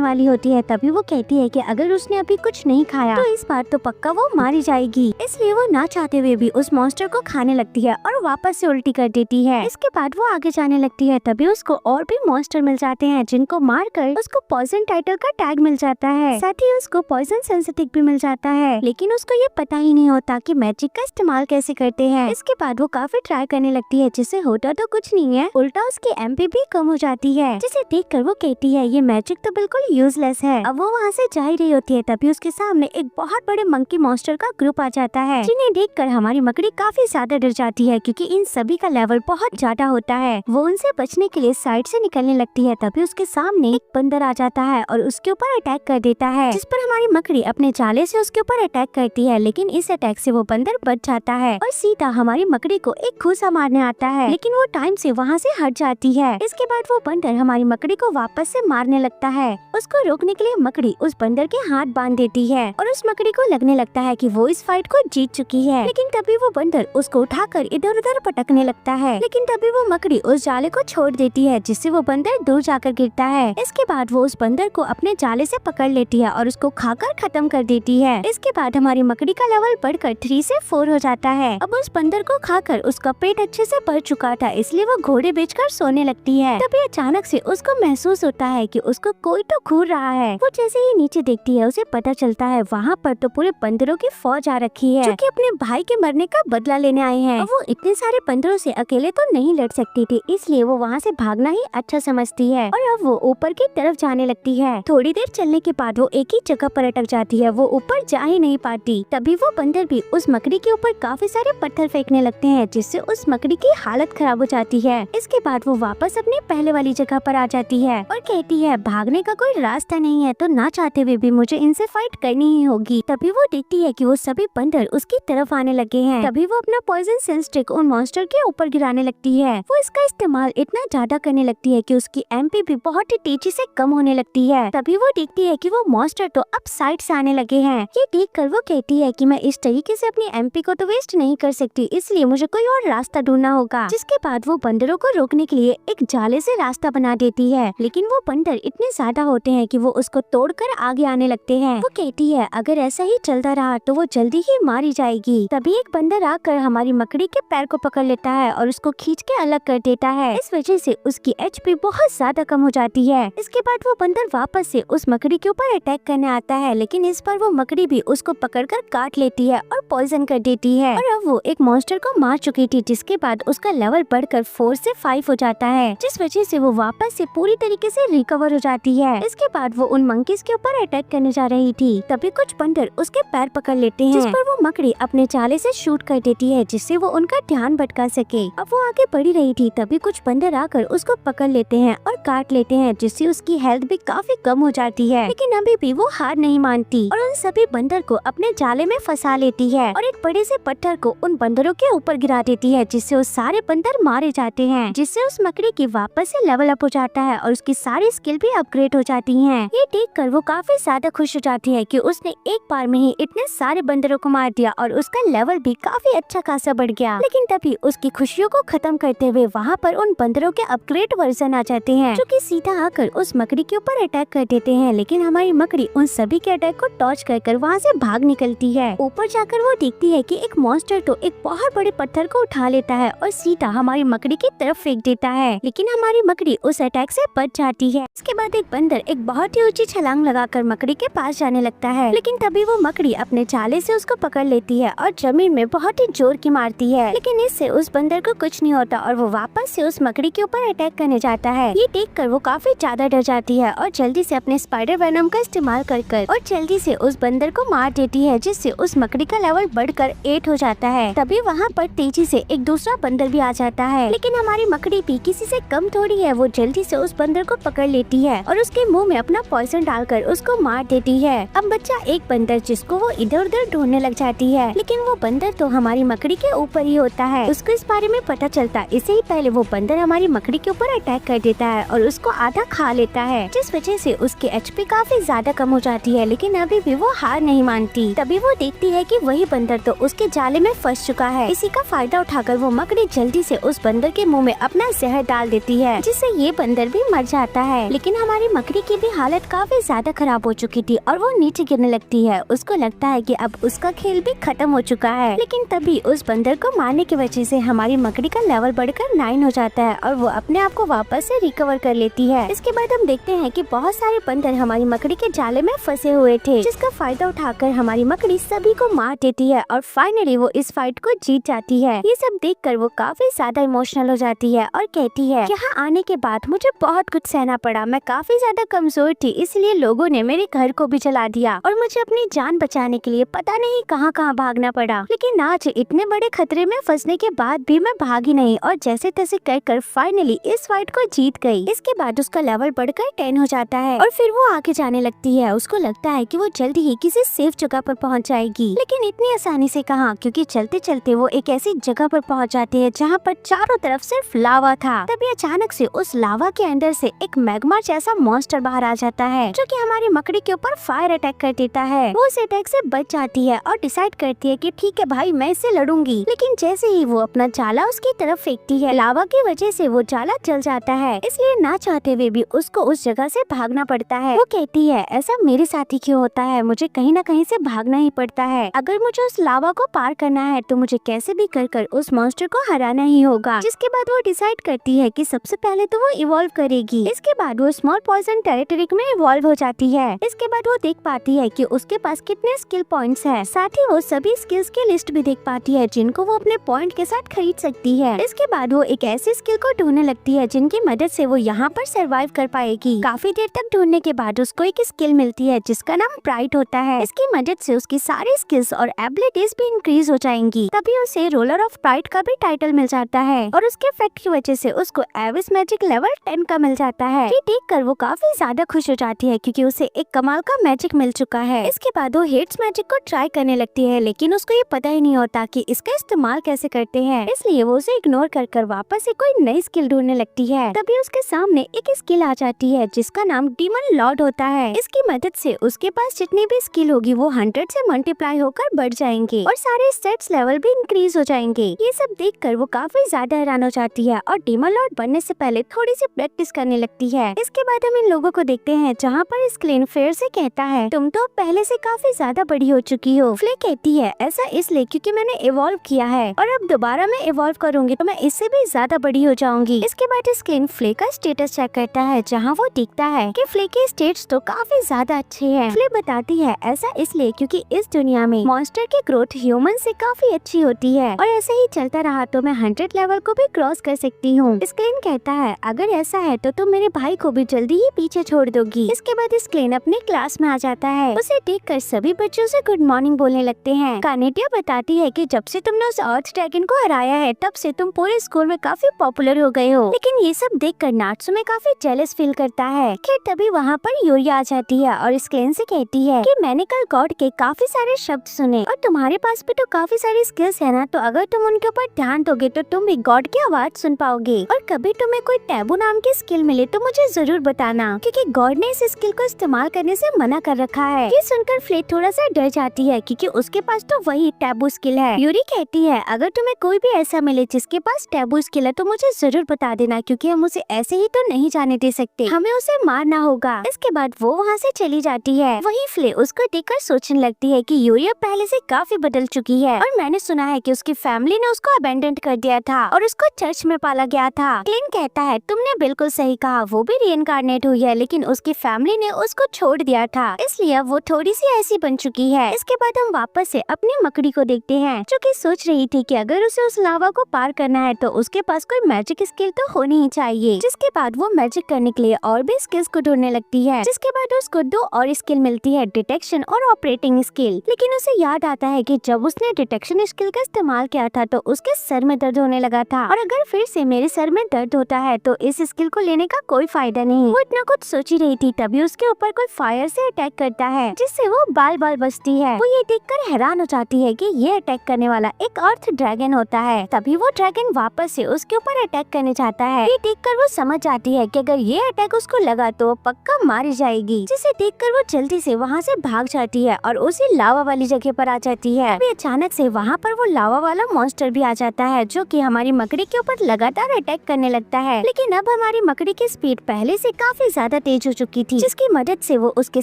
Speaker 1: वाली होती है। तभी वो कहती है कि अगर उसने अभी कुछ नहीं खाया तो इस बार तो पक्का वो मारी जाएगी। इसलिए वो ना चाहते हुए भी उस मॉन्स्टर को खाने लगती है और वापस से उल्टी कर देती है। इसके बाद वो आगे जाने लगती है। तभी उसको और भी मॉन्स्टर मिल जाते हैं, जिनको मारकर उसको पॉइजन टाइटल का टैग मिल जाता है। साथ ही उसको पॉइजन सेंसिटिव भी मिल जाता है, लेकिन उसको ये पता ही नहीं होता कि मैजिक का इस्तेमाल कैसे करते हैं। इसके बाद वो काफी ट्राई करने लगती है, जिससे होता तो कुछ नहीं है, उल्टा उसकी एमपी भी कम हो जाती है, जिसे देखकर वो कहती है ये मैजिक तो बिल्कुल यूजलेस है। अब वो वहाँ से जा ही रही होती है। तभी उसके सामने एक बहुत बड़े मंकी मॉन्स्टर का ग्रुप आ जाता है, जिन्हें देखकर हमारी मकड़ी काफी ज्यादा डर जाती है, क्योंकि इन सभी का लेवल बहुत ज्यादा होता है। वो उनसे बचने के लिए साइड से निकलने लगती है। तभी उसके सामने एक बंदर आ जाता है और उसके ऊपर अटैक कर देता है, जिस पर हमारी मकड़ी अपने जाले से उसके ऊपर अटैक करती है, लेकिन इस अटैक से वो बंदर बच जाता है और सीधा हमारी मकड़ी को एक घूसा मारने आता है, लेकिन वो टाइम से वहाँ से हट जाती है। इसके बाद वो बंदर हमारी मकड़ी को वापस से मारने लगता है। उसको रोकने के लिए मकड़ी उस बंदर के हाथ बांध देती है और उस मकड़ी को लगने लगता है कि वो इस फाइट को जीत चुकी है, लेकिन तभी वो बंदर उसको उठाकर इधर उधर पटकने लगता है, लेकिन तभी वो मकड़ी उस जाले को छोड़ देती है, जिससे वो बंदर दूर जाकर गिरता है। इसके बाद वो उस बंदर को अपने जाले से पकड़ लेती है और उसको खाकर खत्म कर देती है। इसके बाद हमारी मकड़ी का लेवल बढ़कर 3 से 4 हो जाता है। अब उस बंदर को खाकर उसका पेट अच्छे से भर चुका था, इसलिए वो घोड़े बेचकर सोने लगती है। तभी अचानक से उसको महसूस होता है कि उसको कोई तो घूर रहा है। वो जैसे ही नीचे देखती है, उसे पता चलता है वहाँ पर तो पूरे बंदरों की फौज आ रखी है, जो कि अपने भाई के मरने का बदला लेने आए हैं। वो इतने सारे बंदरों से अकेले तो नहीं लड़ सकती थी, इसलिए वो वहाँ से भागना ही अच्छा समझती है और अब वो ऊपर की तरफ जाने लगती है। थोड़ी देर चलने के बाद वो एक ही जगह पर अटक जाती है, वो ऊपर जा ही नहीं पाती। तभी वो बंदर भी उस मकड़ी के ऊपर काफी सारे पत्थर फेंकने लगते हैं, जिससे उस मकड़ी की हालत खराब हो जाती है। इसके बाद वो वापस अपनी पहले वाली जगह पर आ जाती है और कहती है भागने का कोई रास्ता नहीं है, तो ना चाहते हुए भी मुझे इनसे फाइट करनी ही होगी। तभी वो देखती है कि वो सभी बंदर उसकी तरफ आने लगे हैं। तभी वो अपना पॉइजन सेंस स्टिक उन मॉन्स्टर के ऊपर गिराने लगती है। वो इसका इस्तेमाल इतना ज्यादा करने लगती है कि उसकी एमपी भी बहुत ही तेजी से कम होने लगती है। तभी वो देखती है कि वो मॉन्स्टर तो अब साइड से आने लगे हैं। ये देखकर वो कहती है कि मैं इस तरीके से अपनी एमपी को तो वेस्ट नहीं कर सकती, इसलिए मुझे कोई और रास्ता ढूंढना होगा। जिसके बाद वो बंदरों को रोकने के लिए एक जाले से रास्ता बना देती है, लेकिन वो बंदर इतने ज्यादा होते हैं कि वो उसको तोड़कर आगे आने लगते हैं। वो कहती है अगर ऐसा ही चलता रहा तो वो जल्दी ही मारी जाएगी। तभी एक बंदर आकर हमारी मकड़ी के पैर को पकड़ लेता है और उसको खींच के अलग कर देता है। इस वजह से उसकी एचपी बहुत ज्यादा कम हो जाती है। इसके बाद वो बंदर वापस से उस मकड़ी के ऊपर अटैक करने आता है, लेकिन इस पर वो मकड़ी भी उसको पकड़कर काट लेती है और पॉइजन कर देती है और अब वो एक मॉन्स्टर को मार चुकी थी, जिसके बाद उसका लेवल बढ़कर 4 से 5 हो जाता है, जिस वजह से वो वापस से पूरी तरीके से रिकवर हो जाती है। इसके बाद वो उन मंकीज के ऊपर अटैक करने जा रही थी, तभी कुछ बंदर उसके पैर पकड़ लेते हैं, जिस पर वो मकड़ी अपने चाले से शूट कर देती है, जिससे वो उनका ध्यान भटका सके। अब वो आगे बढ़ी रही थी, तभी कुछ बंदर आकर उसको पकड़ लेते हैं और काट लेते हैं, जिससे उसकी हेल्थ भी काफी कम हो जाती है, लेकिन अभी भी वो हार नहीं मानती और उन सभी बंदर को अपने जाले में फंसा लेती है और एक बड़े से पत्थर को उन बंदरों के ऊपर गिरा देती है, जिससे वो सारे बंदर मारे जाते हैं, जिससे उस मकड़ी की वापस से लेवल अप हो जाता है और उसकी सारी स्किल भी अपग्रेड हो जाती हैं। ये देखकर वो काफी ज्यादा खुश हो जाती है कि उसने एक बार में ही इतने सारे बंदरों को मार दिया और उसका लेवल भी काफी अच्छा खासा बढ़ गया। लेकिन तभी उसकी खुशियों को खत्म करते हुए वहाँ पर उन बंदरों के अपग्रेड वर्जन आ जाते हैं, जो कि सीधा आकर उस मकड़ी के ऊपर अटैक कर देते हैं, लेकिन हमारी मकड़ी उन सभी के अटैक को डॉज कर वहाँ से भाग निकलती है। ऊपर जाकर वो देखती है कि एक मॉन्स्टर तो एक बहुत बड़े पत्थर को उठा लेता है और सीधा हमारी मकड़ी की तरफ फेंक देता है, लेकिन हमारी मकड़ी उस अटैक से बच जाती है। इसके बाद एक बंदर एक बहुत ही ऊंची छलांग लगाकर मकड़ी के पास जाने लगता है, लेकिन तभी वो मकड़ी अपने चाले से उसको पकड़ लेती है और जमीन में बहुत ही जोर की मारती है, लेकिन इससे उस बंदर को कुछ नहीं होता और वो वापस से उस मकड़ी के ऊपर अटैक करने जाता है। ये देखकर वो काफी ज्यादा डर जाती है और जल्दी से अपने स्पाइडर वेनम का इस्तेमाल पड़कर और जल्दी से उस बंदर को मार देती है, जिससे उस मकड़ी का लेवल बढ़कर 8 हो जाता है। तभी वहाँ पर तेजी से एक दूसरा बंदर भी आ जाता है, लेकिन हमारी मकड़ी भी किसी से कम थोड़ी है। वो जल्दी से उस बंदर को पकड़ लेती है और उसके मुंह में अपना पॉइजन डालकर उसको मार देती है। अब बच्चा एक बंदर जिसको वो इधर उधर ढूंढने लग जाती है, लेकिन वो बंदर तो हमारी मकड़ी के ऊपर ही होता है। उसको इस बारे में पता चलता इससे ही पहले वो बंदर हमारी मकड़ी के ऊपर अटैक कर देता है और उसको आधा खा लेता है, जिस वजह से उसकी एचपी काफी ज्यादा कम हो जाती है। लेकिन अभी भी वो हार नहीं मानती। तभी वो देखती है कि वही बंदर तो उसके जाले में फंस चुका है। इसी का फायदा उठाकर वो मकड़ी जल्दी से उस बंदर के मुंह में अपना जहर डाल देती है, जिससे ये बंदर भी मर जाता है। लेकिन हमारी मकड़ी की भी हालत काफी ज्यादा खराब हो चुकी थी और वो नीचे गिरने लगती है। उसको लगता है कि अब उसका खेल भी खत्म हो चुका है। लेकिन तभी उस बंदर को मारने की वजह से हमारी मकड़ी का लेवल बढ़कर 9 हो जाता है और वो अपने आप को वापस से रिकवर कर लेती है। इसके बाद हम देखते हैं कि बहुत सारे बंदर हमारी मकड़ी के जाले में फंसे हुए थे, जिसका फायदा उठाकर हमारी मकड़ी सभी को मार देती है और फाइनली वो इस फाइट को जीत जाती है। ये सब देखकर वो काफी ज्यादा इमोशनल हो जाती है और कहती है, यहाँ आने के बाद मुझे बहुत कुछ सहना पड़ा। मैं काफी ज्यादा कमजोर थी, इसलिए लोगों ने मेरे घर को भी जला दिया और मुझे अपनी जान बचाने के लिए पता नहीं कहाँ कहाँ भागना पड़ा। लेकिन आज इतने बड़े खतरे में फंसने के बाद भी मैं भागी नहीं और जैसे तैसे कर फाइनली इस फाइट को जीत गई। इसके बाद उसका लेवल बढ़कर 10 हो जाता है और फिर वो आगे जाने लगती है। उसको लगता है कि वो जल्दी ही किसी सेफ जगह पर पहुंच जाएगी, लेकिन इतनी आसानी से कहाँ, क्योंकि चलते चलते वो एक ऐसी जगह पर पहुंच जाती है जहाँ पर चारों तरफ सिर्फ लावा था। तभी अचानक से उस लावा के अंदर से एक मैग्मा जैसा मॉन्स्टर बाहर आ जाता है, जो कि हमारी मकड़ी के ऊपर फायर अटैक कर देता है। वो उस अटैक से बच जाती है और डिसाइड करती है कि ठीक है भाई, मैं इससे लड़ूंगी। लेकिन जैसे ही वो अपना जाला उसकी तरफ फेंकती है, लावा की वजह से वो जाला जल जाता है, इसलिए ना चाहते हुए भी उसको उस जगह से भागना पड़ता है। वो कहती है, ऐसा मेरे साथ ही क्यों होता है, मुझे कहीं ना कहीं से भागना ही पड़ता है। अगर मुझे उस लावा को पार करना है तो मुझे कैसे भी कर उस मॉन्स्टर को हराना ही होगा। जिसके बाद वो डिसाइड करती है कि सबसे पहले तो वो इवॉल्व करेगी। इसके बाद वो स्मॉल पॉइजन टेरिटरी में इवॉल्व हो जाती है। इसके बाद वो देख पाती है कि उसके पास कितने स्किल पॉइंट्स हैं। साथ ही वो सभी स्किल्स की लिस्ट भी देख पाती है जिनको वो अपने पॉइंट के साथ खरीद सकती है। इसके बाद वो एक ऐसी स्किल को ढूंढने लगती है जिनकी मदद से वो यहाँ पर सरवाइव कर पाएगी। काफी देर तक ढूंढने के बाद उसको एक स्किल मिलती है जिसका नाम प्राइड होता है। इसकी मदद से उसकी सारी स्किल्स और एबिलिटीज भी इंक्रीज हो जाएंगी। तभी उसे रोलर ऑफ प्राइड का भी टाइटल मिल जाता है और उसके इफेक्ट की वजह से उसको एविस मैजिक लेवल 10 का मिल जाता है। ये देखकर वो काफी ज्यादा खुश हो जाती है क्योंकि उसे एक कमाल का मैजिक मिल चुका है। इसके बाद वो हेट्स मैजिक को ट्राई करने लगती है, लेकिन उसको ये पता ही नहीं होता कि इसका इस्तेमाल कैसे करते हैं, इसलिए वो उसे इग्नोर कर वापस से कोई नई स्किल ढूंढने लगती है। तभी उसके सामने एक स्किल आ जाती है जिसका नाम डीमन लॉर्ड होता है। इसकी मदद से उसके पास जितनी भी स्किल होगी वो 100 से मल्टीप्लाई होकर बढ़ जाएंगे और सारे स्टेट्स लेवल भी इंक्रीज हो जाएंगे। ये सब देखकर वो काफी ज्यादा हैरान हो जाती है और डीमन लॉर्ड बनने से पहले थोड़ी सी प्रैक्टिस करने लगती है। इसके बाद हम इन लोगों को देखते हैं जहाँ पर स्क्लेन फेयर से कहता है, तुम तो पहले से काफी ज्यादा बड़ी हो चुकी हो। फ्ले कहती है, ऐसा इसलिए क्योंकि मैंने इवॉल्व किया है और अब दोबारा मैं इवॉल्व करूंगी तो मैं इससे भी ज्यादा बड़ी हो जाऊंगी। इसके बाद स्क्लेन फ्ले का स्टेटस चेक करता है जहाँ वो देखता है कि फ्ले के स्टेट्स तो काफी ज्यादा अच्छे हैं। फ्ले बताती है, ऐसा इसलिए क्योंकि इस दुनिया में मॉन्स्टर की ग्रोथ ह्यूमन से काफी अच्छी होती है और ऐसे ही चलता रहा तो मैं 100 लेवल को भी क्रॉस कर सकती हूँ। स्क्लेन कहता है, अगर ऐसा है तो तुम मेरे भाई को भी जल्दी ही पीछे छोड़ दोगी। इसके बाद स्क्लेन अपने क्लास में आ जाता है। उसे देखकर सभी बच्चों से गुड मॉर्निंग बोलने लगते हैं। कार्नेटिया बताती है कि जब से तुमने उस अर्थ ड्रैगन को हराया है तब से तुम पूरे स्कूल में काफी पॉपुलर हो गए हो। लेकिन ये सब देखकर नात्सुमे काफी जेलस फील करता है। खैर तभी वहाँ पर यूरिया आ जाती है और स्क्लेन से कहती है कि मैंने कल गॉड के काफी सारे शब्द सुने और तुम्हारे पास भी तो काफी सारी स्किल्स है ना, तो अगर तुम उनके ऊपर ध्यान दोगे तो तुम भी गॉड की आवाज सुन पाओगे और कभी तुम्हें कोई टैबू नाम की स्किल मिले तो मुझे जरूर बताना, क्योंकि गॉड ने इस स्किल को इस्तेमाल करने से मना कर रखा है। ये सुनकर फ्ले थोड़ा सा डर जाती है क्योंकि उसके पास तो वही टैबू स्किल है। यूरी कहती है, अगर तुम्हें कोई भी ऐसा मिले जिसके पास टैबू स्किल है तो मुझे जरूर बता देना, क्योंकि हम उसे ऐसे ही तो नहीं जाने दे सकते, हमें उसे मारना होगा। इसके बाद वो वहाँ से चली जाती है। वही फ्ले उसको देखकर सोचने लगती है कि यूरिया पहले से काफी बदल चुकी है और मैंने सुना है कि उसकी फैमिली ने उसको अबेंडन कर दिया था और उसको चर्च में पाला गया था। क्लिन कहता है, तुमने बिल्कुल सही कहा, वो भी रीइंकार्नेट हुई है लेकिन उसकी फैमिली ने उसको छोड़ दिया था, इसलिए वो थोड़ी सी ऐसी बन चुकी है। इसके बाद हम वापस से अपनी मकड़ी को देखते हैं जो कि सोच रही थी कि अगर उसे उस लावा को पार करना है तो उसके पास कोई मैजिक स्किल तो होनी ही चाहिए। जिसके बाद वो मैजिक करने के लिए और भी स्किल्स को ढूंढने लगती है। जिसके बाद उसको 2 और स्किल मिलती है, डिटेक्शन और ऑपरेटिंग स्किल। लेकिन उसे याद आता है कि जब उसने डिटेक्शन स्किल का इस्तेमाल किया था तो उसके सर में दर्द होने लगा था, और अगर फिर से मेरे सर में दर्द होता है तो इस स्किल को लेने का कोई फायदा नहीं। वो इतना कुछ सोच ही रही थी, तभी उसके ऊपर कोई फायर से अटैक करता है जिससे वो बाल बाल बचती है। वो ये देखकर हैरान हो जाती है कि ये अटैक करने वाला एक अर्थ ड्रैगन होता है। तभी वो ड्रैगन वापस से उसके ऊपर अटैक करने जाता है। ये देखकर वो समझ जाती है कि अगर ये अटैक उसको लगा तो वो पक्का मारी जाएगी, जिसे देखकर वो जल्दी से वहाँ से भाग जाती है और उसी लावा वाली जगह पर आ जाती है। अभी अचानक से वहाँ पर वो लावा वाला मॉन्स्टर भी आ जाता है जो कि हमारी मकड़ी के ऊपर लगातार अटैक करने लगता है। लेकिन अब हमारी मकड़ी की स्पीड पहले से काफी ज्यादा तेज हो चुकी थी, जिसकी मदद से वो उसके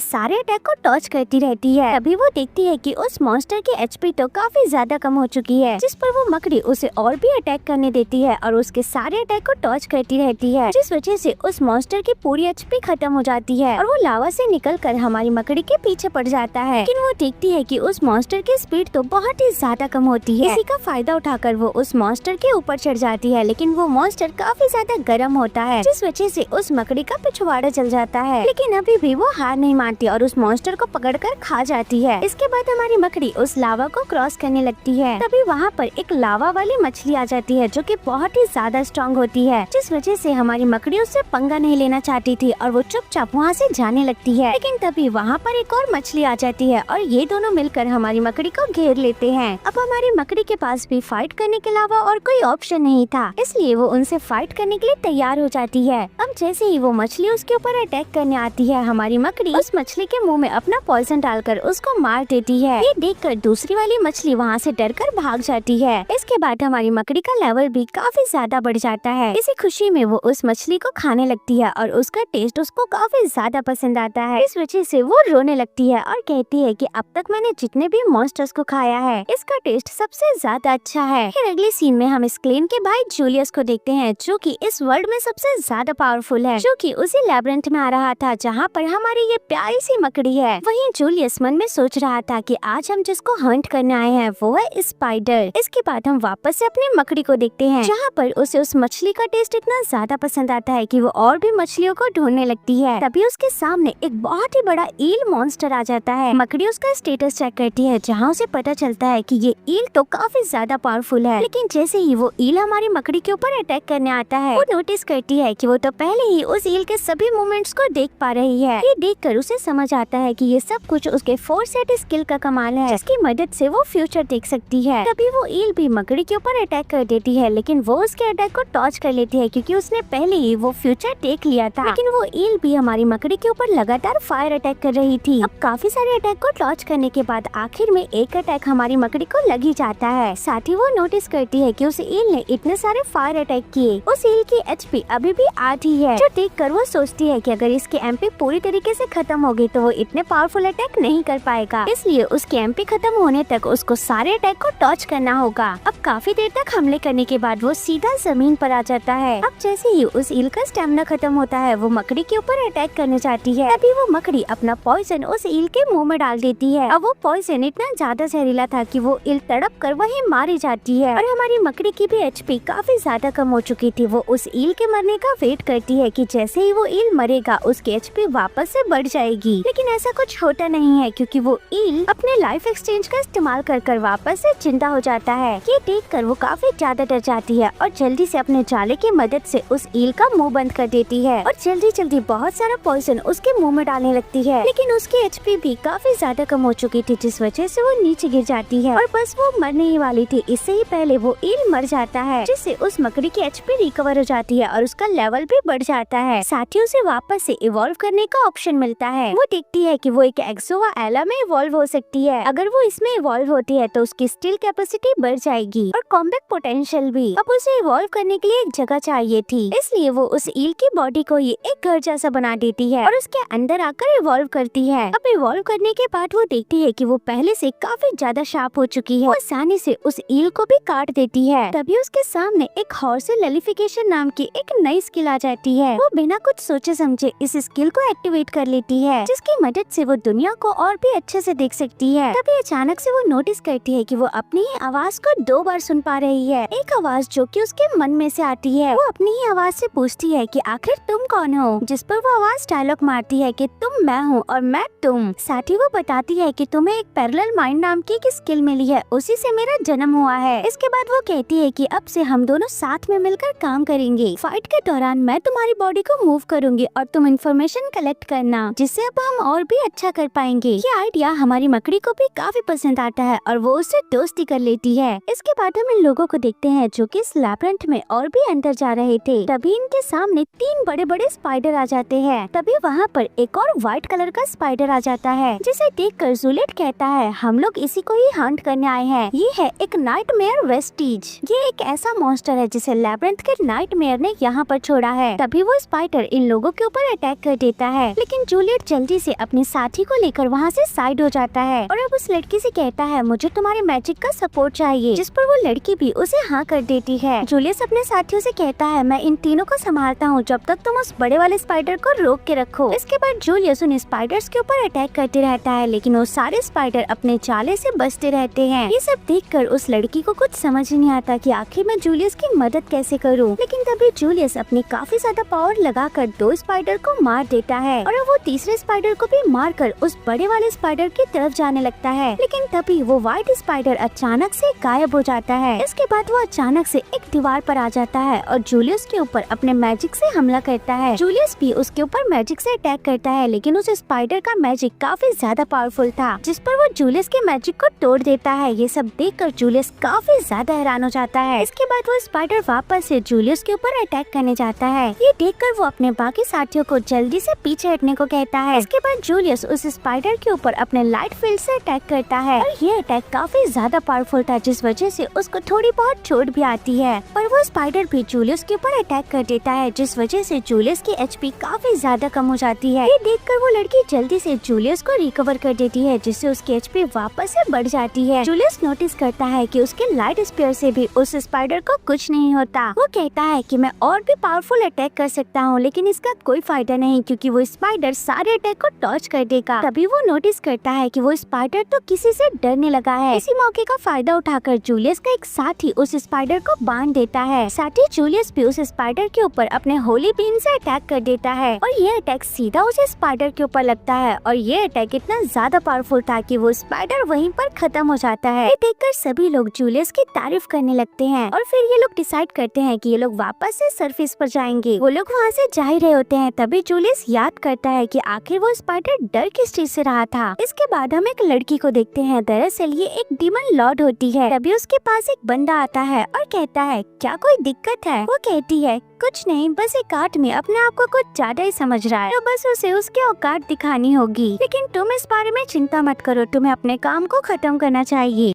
Speaker 1: सारे अटैक को डॉज करती रहती है। अभी वो देखती है कि उस मॉन्स्टर की एचपी तो काफी ज्यादा कम हो चुकी है, जिस पर वो मकड़ी उसे और भी अटैक करने देती है और उसके सारे अटैक को डॉज करती रहती है, जिस वजह से उस मॉन्स्टर की पूरी एचपी खत्म हो जाती है और वो लावा से निकलकर हमारी मकड़ी के पीछे पड़ जाता है। लेकिन वो देखती है कि उस मॉन्स्टर की स्पीड तो बहुत ही ज्यादा कम होती है। इसी का फायदा उठाकर वो उस मॉन्स्टर के ऊपर चढ़ जाती है, लेकिन वो मॉन्स्टर काफी ज्यादा गर्म होता है, जिस वजह से उस मकड़ी का पिछवाड़ा जल जाता है। लेकिन अभी भी वो हार नहीं मानती और उस मॉन्स्टर को पकड़कर खा जाती है। इसके बाद हमारी मकड़ी उस लावा को क्रॉस करने लगती है। तभी वहाँ पर एक लावा वाली मछली आ जाती है जो कि बहुत ही ज्यादा स्ट्रॉन्ग होती है, जिस वजह से हमारी मकड़ी उससे पंगा नहीं लेना चाहती थी और वो चुपचाप वहाँ से जाने लगती है। लेकिन तभी वहाँ पर एक और मछली आ जाती है और ये दोनों मिलकर हमारी मकड़ी को घेर लेते हैं। अब हमारी मकड़ी के पास भी फाइट करने के अलावा और कोई ऑप्शन नहीं था, इसलिए वो उनसे फाइट करने के लिए तैयार हो जाती है। अब जैसे ही वो मछली उसके ऊपर अटैक करने आती है, हमारी मकड़ी उस मछली के मुंह में अपना पॉइजन डालकर उसको मार देती है। ये देखकर दूसरी वाली मछली वहाँ से डरकर भाग जाती है। इसके बाद हमारी मकड़ी का लेवल भी काफी ज्यादा बढ़ जाता है। इसी खुशी में वो उस मछली को खाने लगती है और उसका टेस्ट उसको काफी ज्यादा पसंद आता है। इस वजह से वो रोने लगती है और कहती है कि अब तक मैंने जितने भी मॉन्स्टर्स को खाया है, इसका टेस्ट सबसे ज्यादा अच्छा है। फिर अगले सीन में हम स्क्लेन के भाई जूलियस को देखते हैं, जो कि इस वर्ल्ड में सबसे ज्यादा पावरफुल है, जो कि उसी लैब्रिंथ में आ रहा था जहाँ पर हमारी ये प्यारी सी मकड़ी है। वहीं जूलियस मन में सोच रहा था कि आज हम जिसको हंट करने आए हैं वो है स्पाइडर। इसके बाद हम वापस से अपनी मकड़ी को देखते हैं, जहाँ पर उसे उस मछली का टेस्ट इतना ज्यादा पसंद आता है कि वो और भी मछलियों को ढूंढने लगती है। तभी उसके सामने एक बहुत ही बड़ा ईल मॉन्स्टर आ जाता है। मकड़ी उसका स्टेटस चेक करती है, जहाँ उसे पता चलता है कि ये ईल तो काफी ज्यादा पावरफुल है। लेकिन जैसे ही वो ईल हमारी मकड़ी के ऊपर अटैक करने आता है, वो नोटिस करती है कि वो तो पहले ही उस ईल के सभी मूवमेंट्स को देख पा रही है। ये देखकर उसे समझ आता है कि ये सब कुछ उसके फोरसेट स्किल का कमाल है, जिसकी मदद से वो फ्यूचर देख सकती है। तभी वो ईल भी मकड़ी के ऊपर अटैक कर देती है, लेकिन वो उसके अटैक को डॉज कर लेती है क्योंकि उसने पहले ही वो फ्यूचर देख लिया था। लेकिन वो ईल भी हमारी मकड़ी के ऊपर लगातार फायर अटैक कर रही थी। अब काफी सारे अटैक को डॉज करने के बाद आखिर में एक अटैक हमारी मकड़ी को लग ही जाता है। साथ ही वो नोटिस करती है कि उस ईल ने इतने सारे फायर अटैक किए। उस ईल की एचपी अभी भी आधी है, जो देखकर वो सोचती है कि अगर इसकी एमपी पूरी तरीके से खत्म हो गई तो वो इतने पावरफुल अटैक नहीं कर पाएगा, इसलिए उसकी एमपी खत्म होने तक उसको सारे अटैक को डॉज करना होगा। अब काफी देर तक हमले करने के बाद वो सीधा जमीन पर आ जाता है। अब जैसे ही उस ईल का स्टेमिना खत्म होता है, वो मकड़ी के ऊपर अटैक करने जाती है। तभी वो मकड़ी अपना पॉइजन उस ईल के मुंह में डाल देती है। अब वो पॉइजन इतना ज्यादा जहरीला था कि वो ईल तड़प कर वहीं मारी जाती है और हमारी मकड़ी की भी एचपी काफी ज्यादा कम हो चुकी थी। वो उस ईल के मरने का वेट करती है कि जैसे ही वो ईल मरेगा उसकी एचपी वापस से बढ़ जाएगी, लेकिन ऐसा कुछ होता नहीं है क्योंकि वो ईल अपने लाइफ एक्सचेंज का इस्तेमाल कर वापस से जिंदा हो जाता है। ये देखकर वो काफी ज्यादा डर जाती है और जल्दी से अपने जाले की मदद से उस ईल का मुंह बंद कर देती है और जल्दी बहुत सारा पॉइजन उसके मुंह में डालने लगती है। लेकिन उसकी एचपी भी काफी ज्यादा कम हो चुकी थी, जिस वजह से वो नीचे गिर जाती है और बस वो मरने ही वाली थी। इससे ही पहले वो ईल मर जाता है, जिससे उस मकड़ी की एचपी रिकवर हो जाती है और उसका लेवल भी बढ़ जाता है। साथ ही उसे वापस से इवॉल्व करने का ऑप्शन मिलता है। वो देखती है कि वो एक एक्सोवा एला में इवॉल्व हो सकती है। अगर वो इसमें इवॉल्व होती है तो उसकी स्टील कैपेसिटी बढ़ जाएगी और कॉम्बैट पोटेंशियल भी। अब उसे इवॉल्व करने के लिए एक जगह चाहिए थी, इसलिए वो उस ईल की बॉडी को ये एक घर जैसा बना देती है और उसके अंदर आकर इवॉल्व करती है। अब इवॉल्व करने के बाद वो देखती है कि वो पहले से काफी ज्यादा शार्प हो चुकी है। वो आसानी से उस ईल को भी काट देती है। तभी उसके सामने एक हॉर्स ललिफिकेशन नाम की एक नई स्किल आ जाती है। वो बिना कुछ सोचे समझे इस स्किल को एक्टिवेट कर लेती है, जिसकी मदद से वो दुनिया को और भी अच्छे से देख सकती है। तभी अचानक से वो नोटिस करती है कि वो अपनी ही आवाज को 2 बार सुन पा रही है। एक आवाज जो कि उसके मन में से आती है। वो अपनी ही आवाज से पूछती है कि आखिर तुम कौन हो, जिस पर वो आवाज डायलॉग मारती है कि तुम मैं हूँ और मैं तुम। साथ ही वो बताती है कि तुम्हें एक पैरेलल माइंड नाम की एक स्किल मिली है, उसी से मेरा जन्म हुआ है। इसके बाद वो कहती है कि अब से हम दोनों साथ में मिलकर काम करेंगे। फाइट के दौरान मैं तुम्हारी बॉडी को मूव करूंगी और तुम इन्फॉर्मेशन कलेक्ट करना, जिससे अब हम और भी अच्छा कर पाएंगे। ये आइडिया हमारी मकड़ी को भी काफी पसंद आता है और वो उससे दोस्ती कर लेती है। इसके बाद हम इन लोगों को देखते हैं जो कि इस लैबिरिंथ में और भी अंदर जा रहे थे। तभी इनके सामने 3 बड़े बड़े स्पाइडर आ जाते हैं। तभी वहाँ पर एक और व्हाइट कलर का स्पाइडर आ जाता है, जिसे देखकर जूलियट कहता है हम लोग इसी को ही हंट करने आए हैं। ये है एक नाइटमेयर वेस्टीज। ये एक ऐसा मॉन्स्टर है जिसे लैबिरिंथ के नाइटमेयर ने यहाँ पर छोड़ा है। तभी वो स्पाइडर इन लोगों के ऊपर अटैक कर देता है, लेकिन जूलियट जल्दी से अपने साथी को लेकर वहाँ से साइड हो जाता है और अब उस लड़की से कहता है मुझे तुम्हारे मैजिक का सपोर्ट चाहिए, जिस पर वो लड़की भी उसे हाँ कर देती है। जूलियस अपने साथियों से कहता है मैं इन तीनों को संभालता हूँ जब तक तुम उस बड़े वाले स्पाइडर को रोक के रखो। इसके बाद जूलियस उन स्पाइडर्स के ऊपर अटैक करते रहता है, लेकिन वो सारे स्पाइडर अपने चाले से बचते रहते हैं। ये सब देखकर उस लड़की को कुछ समझ नहीं आता कि आखिर मैं जूलियस की मदद कैसे करूं। लेकिन तभी जूलियस अपनी काफी ज्यादा पावर लगाकर 2 स्पाइडर को मार देता है और अब वो तीसरे स्पाइडर को भी मारकर उस बड़े वाले स्पाइडर की तरफ जाने लगता है। लेकिन तभी वो व्हाइट स्पाइडर अचानक से गायब हो जाता है। इसके बाद वो अचानक से एक दीवार पर आ जाता है और जूलियस के ऊपर अपने मैजिक से हमला करता है। जूलियस भी उसके ऊपर मैजिक से अटैक करता है, लेकिन उस स्पाइडर का मैजिक काफी ज्यादा पावरफुल था, जिस पर वो जूलियस के मैजिक को तोड़ देता है। ये सब देखकर जूलियस काफी ज्यादा हैरान हो जाता है। इसके बाद वो स्पाइडर वापस से जूलियस के ऊपर अटैक करने जाता है। ये देखकर वो अपने बाकी साथियों को जल्दी से पीछे हटने को कहता है। इसके बाद जूलियस उस स्पाइडर के ऊपर अपने लाइट फील्ड से अटैक करता है और ये अटैक काफी ज्यादा पावरफुल था, जिस वजह से उसको थोड़ी बहुत चोट भी आती है। पर वो स्पाइडर भी जूलियस के ऊपर अटैक कर देता है, जिस वजह से जूलियस की एचपी काफी ज्यादा कम हो जाती है। ये देखकर वो लड़की जल्दी से जूलियस को रिकवर कर देती है, जिससे उसकी एचपी वापस से बढ़ जाती है। जूलियस नोटिस करता है कि उसके लाइट स्पीयर से भी उस स्पाइडर को कुछ नहीं होता। वो कहता है कि मैं और भी पावरफुल अटैक कर सकता हूँ, लेकिन इसका कोई फायदा नहीं क्योंकि वो स्पाइडर सारे अटैक को डॉज कर देगा। तभी वो नोटिस करता है कि वो स्पाइडर तो किसी से डरने लगा है। इसी मौके का फायदा उठाकर जूलियस का एक साथी उस स्पाइडर को बांध देता है। साथ ही जूलियस भी उस स्पाइडर के ऊपर अपने होली बीन से अटैक कर देता है और ये अटैक सीधा उस स्पाइडर के ऊपर लगता है और ये अटैक इतना ज्यादा पावरफुल था कि वो स्पाइडर वहीं पर खत्म हो जाता है। ये देखकर सभी लोग जूलियस की तारीफ करने लगते हैं और फिर ये लोग डिसाइड करते हैं कि ये लोग वापस से सरफेस पर जाएंगे। वो लोग वहाँ से जा ही रहे होते हैं, तभी जूलियस याद करता है कि आखिर वो स्पाइडर डर किस चीज से रहा था। इसके बाद हम एक लड़की को देखते हैं। दरअसल ये एक डीमन लॉर्ड होती है। तभी उसके पास एक बंदा आता है और कहता है क्या कोई दिक्कत है। वो कहती है कुछ नहीं, बस एक आदमी अपने आप को कुछ ज्यादा ही समझ रहा है, तो बस उसे उसके औकात दिखानी होगी। लेकिन तुम इस बारे में चिंता मत करो, तुम्हें अपने काम को खत्म करना चाहिए।